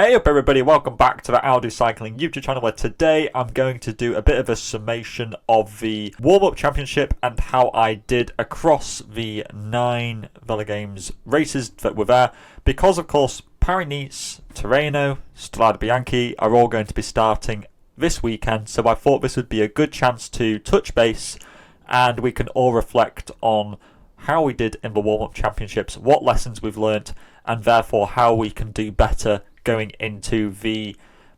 Hey up everybody, welcome back to the Audi Cycling YouTube channel, where today I'm going to do a bit of a summation of the warm-up championship and how I did across the 9 Velogames races that were there, because of course Nice, Tirreno, Strade Bianche are all going to be starting this weekend, so I thought this would be a good chance to touch base and we can all reflect on how we did in the warm-up championships, what lessons we've learnt, and therefore how we can do better going into the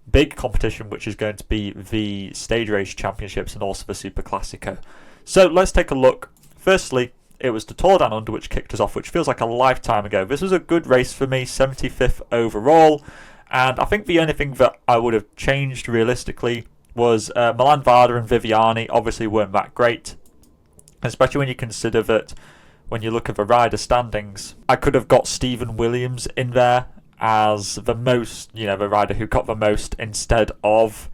big competition, which is going to be the stage race championships and also the Super Classico. So let's take a look. Firstly, it was the Tour Down Under which kicked us off, which feels like a lifetime ago. This was a good race for me, 75th overall, and I think the only thing that I would have changed realistically was Milan Varda and Viviani obviously weren't that great, especially when you consider that when you look at the rider standings, I could have got Stephen Williams in there as the most, the rider who got the most instead of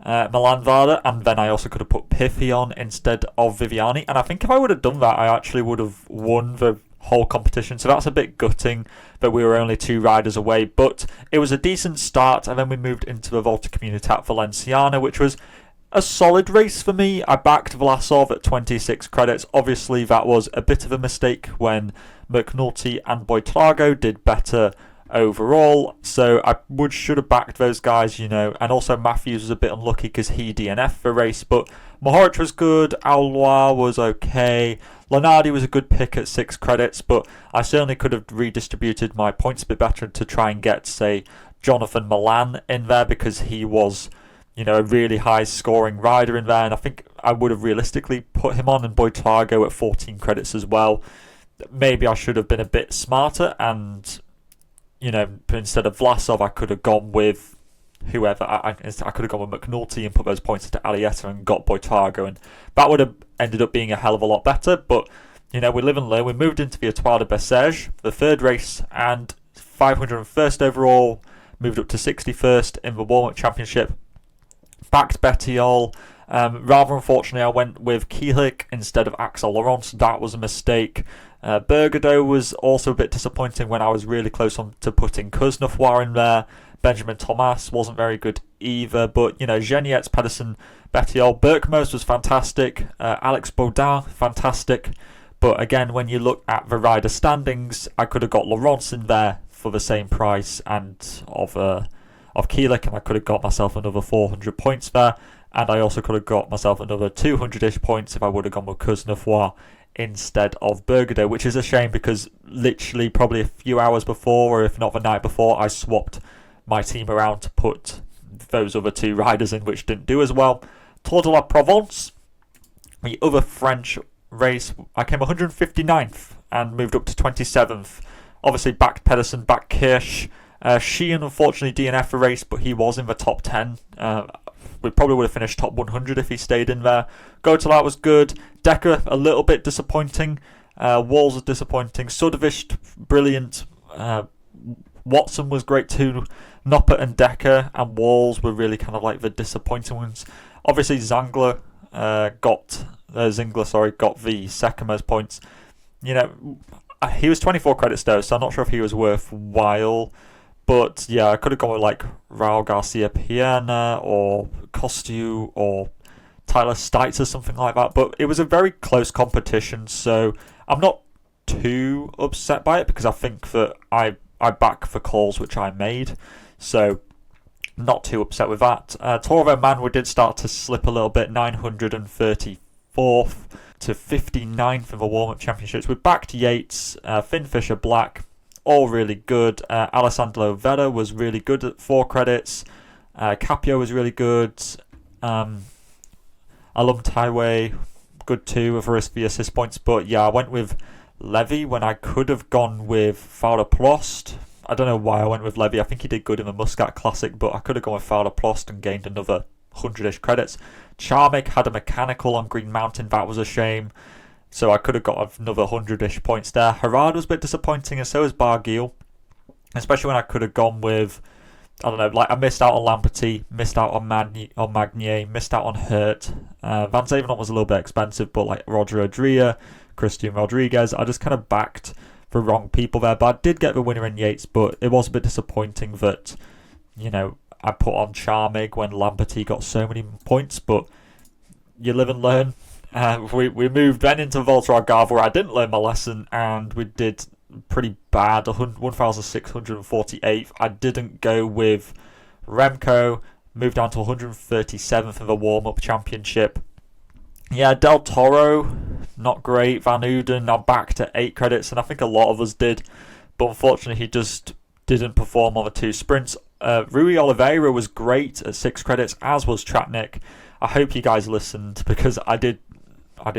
Milan Varda, and then I also could have put Piffy on instead of Viviani, and I think if I would have done that I actually would have won the whole competition, so that's a bit gutting that we were only 2 riders away, but it was a decent start, and then we moved into the Volta Comunitat Valenciana, which was a solid race for me. I backed Vlasov at 26 credits. Obviously that was a bit of a mistake when McNulty and Boitrago did better overall, so I should have backed those guys, and also Matthews was a bit unlucky because he DNF'd the race, but Mohoric was good, Aulois was okay, Lonardi was a good pick at 6 credits, but I certainly could have redistributed my points a bit better to try and get, say, Jonathan Milan in there, because he was a really high scoring rider in there, and I think I would have realistically put him on, and Boitrago at 14 credits as well. Maybe I should have been a bit smarter, and instead of Vlasov, I could have gone with whoever. I could have gone with McNulty and put those points into Alietta and got Boitrago, and that would have ended up being a hell of a lot better. But, we live and learn. We moved into the Etoile de Bessèges, the 3rd race, and 501st overall, moved up to 61st in the warm-up championship. Backed Bettiol. Rather unfortunately, I went with Kielik instead of Axel Laurent. That was a mistake. Bergado was also a bit disappointing when I was really close on to putting Kuznefroy in there. Benjamin Thomas wasn't very good either, but Genietz, Pedersen, Bettiol, Berkmos was fantastic. Alex Baudin, fantastic. But again, when you look at the rider standings, I could have got Laurent in there for the same price and of Kielik, and I could have got myself another 400 points there. And I also could have got myself another 200-ish points if I would have gone with Kuznefroy instead of Bergado, which is a shame because literally probably a few hours before, or if not the night before, I swapped my team around to put those other 2 riders in, which didn't do as well. Tour de la Provence, the other French race, I came 159th and moved up to 27th. Obviously backed Pedersen, backed Kirsch. Sheehan unfortunately DNF the race, but he was in the top 10. We probably would have finished top 100 if he stayed in there. Gotelat was good. Decker, a little bit disappointing. Walls was disappointing. Sudovich, brilliant. Watson was great too. Noppert and Decker and Walls were really kind of like the disappointing ones. Obviously Zingler got the second most points. He was 24 credits though, so I'm not sure if he was worthwhile. But yeah, I could have gone with like Raul Garcia Piana or Costu or Tyler Stites or something like that. But it was a very close competition, so I'm not too upset by it because I think that I back for calls which I made. So not too upset with that. Tour of Oman, we did start to slip a little bit, 934th to 59th in the warm-up championships. We backed Yates, Finn Fisher Black, all really good. Alessandro Vera was really good at 4 credits. Capio was really good. Alum Taiwei, good too for the assist points. But yeah, I went with Levy when I could have gone with Fowler Plost. I don't know why I went with Levy. I think he did good in the Muscat Classic, but I could have gone with Fowler Plost and gained another 100-ish credits. Charmick had a mechanical on Green Mountain. That was a shame. So I could have got another 100-ish points there. Harad was a bit disappointing, and so was Barguil. Especially when I could have gone with, I don't know, like I missed out on Lamperty, missed out on Magnier, missed out on Hurt. Van Zevenaar was a little bit expensive, but like Roger Adria, Christian Rodriguez, I just kind of backed the wrong people there. But I did get the winner in Yates, but it was a bit disappointing that I put on Charmig when Lamberty got so many points, but you live and learn. We moved then into Volta Algarve, where I didn't learn my lesson, and we did pretty bad, 1,648. I didn't go with Remco, moved down to 137th in the warm-up championship. Yeah, Del Toro, not great. Van Uden, now back to 8 credits, and I think a lot of us did, but unfortunately he just didn't perform on the 2 sprints. Rui Oliveira was great at 6 credits, as was Tratnik. I hope you guys listened, because I did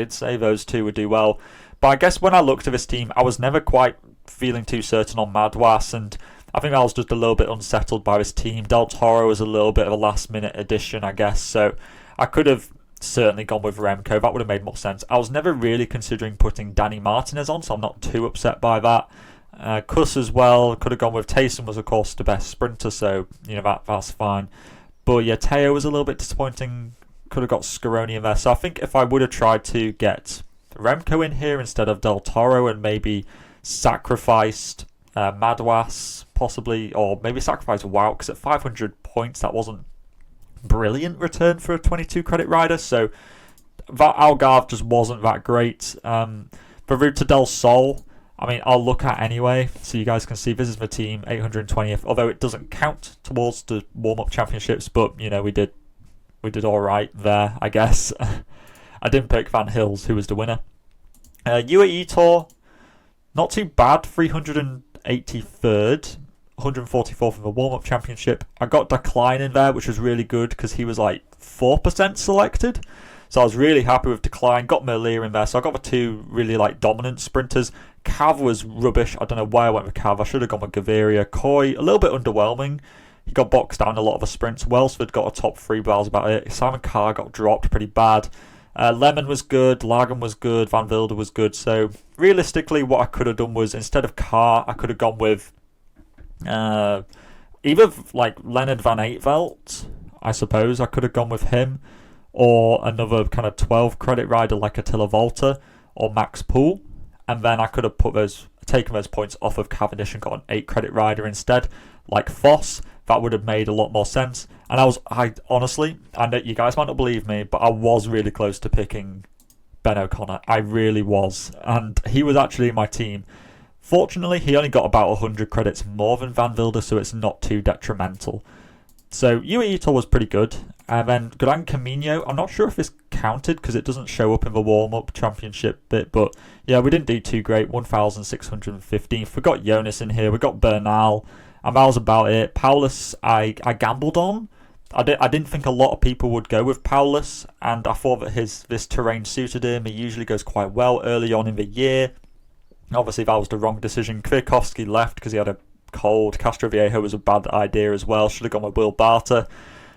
say those two would do well. But I guess when I looked at this team, I was never quite feeling too certain on Madouas, and I think I was just a little bit unsettled by this team. Del Toro was a little bit of a last-minute addition, I guess, so I could have certainly gone with Remco. That would have made more sense. I was never really considering putting Danny Martinez on, so I'm not too upset by that. Kuss as well, could have gone with Tayson, was of course the best sprinter, so that's fine. But yeah, Teo was a little bit disappointing. Could have got Scaroni in there. So I think if I would have tried to get Remco in here instead of Del Toro, and maybe sacrificed Madouas possibly, or maybe sacrificed Wout, because at 500 points that wasn't brilliant return for a 22 credit rider. So that Algarve just wasn't that great. The route to Del Sol, I mean, I'll look at anyway, so you guys can see this is the team, 820th, although it doesn't count towards the warm-up championships, but we did all right there, I guess. I didn't pick Van Hills, who was the winner. UAE Tour, not too bad, 383rd, 144th in the warm-up championship. I got Decline in there, which was really good, because he was like 4% selected. So I was really happy with Decline. Got Merlier in there, so I got the 2 really dominant sprinters. Cav was rubbish. I don't know why I went with Cav. I should have gone with Gaviria. Coy, a little bit underwhelming. He got boxed down a lot of the sprints. Welsford got a top 3, but that was about it. Simon Carr got dropped pretty bad. Lemon was good. Lagan was good. Van Wilder was good. So realistically, what I could have done was, instead of Carr, I could have gone with either Leonard Van Eytvelt, I suppose. I could have gone with him, or another kind of 12 credit rider like Attila Volta or Max Poole, and then I could have taken those points off of Cavendish and got an 8 credit rider instead, like Foss. That would have made a lot more sense. And I honestly, I know you guys might not believe me, but I was really close to picking Ben O'Connor. I really was, and he was actually in my team. Fortunately, he only got about 100 credits more than Van Wilder, so it's not too detrimental. So UAE Tour was pretty good. And then Gran Camino, I'm not sure if this counted because it doesn't show up in the warm-up championship bit, but yeah, we didn't do too great, 1,615. We got Jonas in here, we got Bernal, and that was about it. Paulus, I gambled on. I didn't think a lot of people would go with Paulus, and I thought that this terrain suited him. He usually goes quite well early on in the year. Obviously, that was the wrong decision. Kwiatkowski left because he had a cold. Castroviejo was a bad idea as well. Should have gone with Will Barter.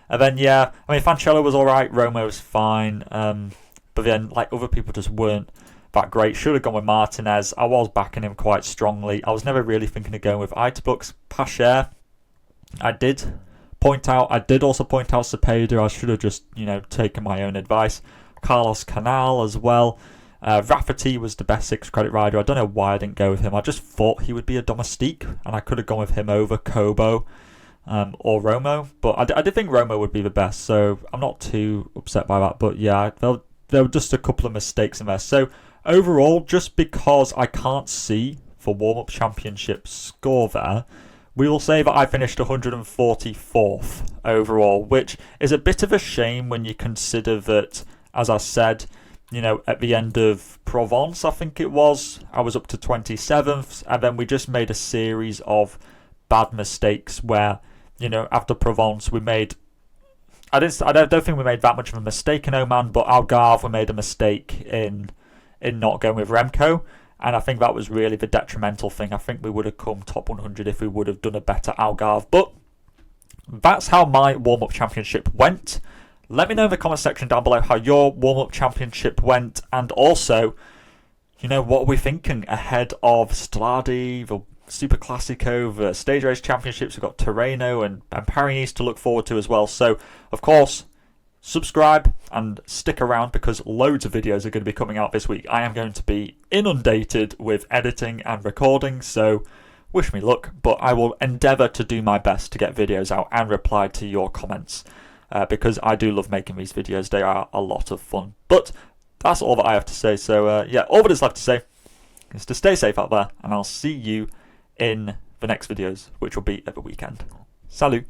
And then, yeah, I mean, Fancello was alright. Roma was fine. But then, other people just weren't that great. Should have gone with Martinez. I was backing him quite strongly. I was never really thinking of going with Itebux. Pacher, I did also point out Cepeda. I should have just, taken my own advice. Carlos Canal as well. Rafferty was the best 6 credit rider. I don't know why I didn't go with him. I just thought he would be a domestique, and I could have gone with him over Kobo or Romo. But I did think Romo would be the best, so I'm not too upset by that. But yeah, there were just a couple of mistakes in there. So overall, just because I can't see for warm-up championship score there, we will say that I finished 144th overall, which is a bit of a shame when you consider that, as I said, at the end of Provence, I think it was, I was up to 27th, and then we just made a series of bad mistakes where, after Provence, we made... I don't think we made that much of a mistake in Oman, but Algarve, we made a mistake in not going with Remco, and I think that was really the detrimental thing. I think we would have come top 100 if we would have done a better Algarve, but that's how my warm-up championship went. Let me know in the comment section down below how your warm-up championship went, and also, what are we thinking ahead of Strade, the Super Classico, the Stage Race Championships. We've got Tirreno and Paris to look forward to as well. So, of course, subscribe and stick around because loads of videos are going to be coming out this week. I am going to be inundated with editing and recording, so wish me luck, but I will endeavour to do my best to get videos out and reply to your comments, because I do love making these videos. They are a lot of fun. But that's all that I have to say. So yeah, all that is left to say is to stay safe out there, and I'll see you in the next videos, which will be at the weekend. Salut!